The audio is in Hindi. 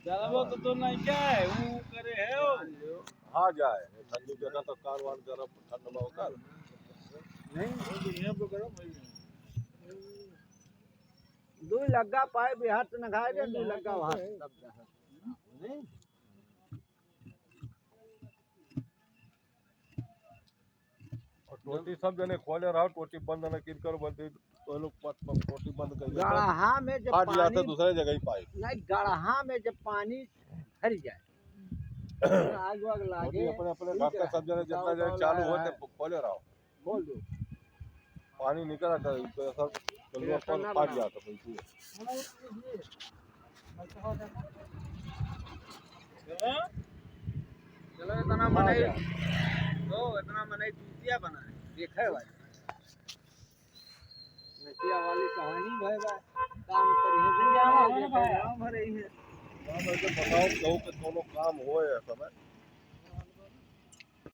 चलो तो नहीं क्या है वो करे है वो हाँ जाए ठंडी जगह तो कारवान गरम ठंड में होकर नहीं यहाँ पे करो भाई दू लगा पाए बिहार से न खाए दू लगा वहां नहीं और टोटी सब जने खोले रहो टोटी बंद न किन कर बोलते तो लोग टोटी बंद कर गढ़हा में जब आज जाते पानी दूसरे जगह ही पाए नहीं गढ़हा में जब पानी भर जाए आग वाग लागे अपने अपने घर का सब जने जितना जने चालू होते खोले रहो बोल दो पानी निकला तो सब चलो अपन फाट जाता बिल्कुल चलो इतना मनाई तो इतना मनाई दूतिया बना है देखे भाई नटिया वाली कहानी भाई काम करी है भरे ही है बताओ कहूँ के दोनों काम होए समय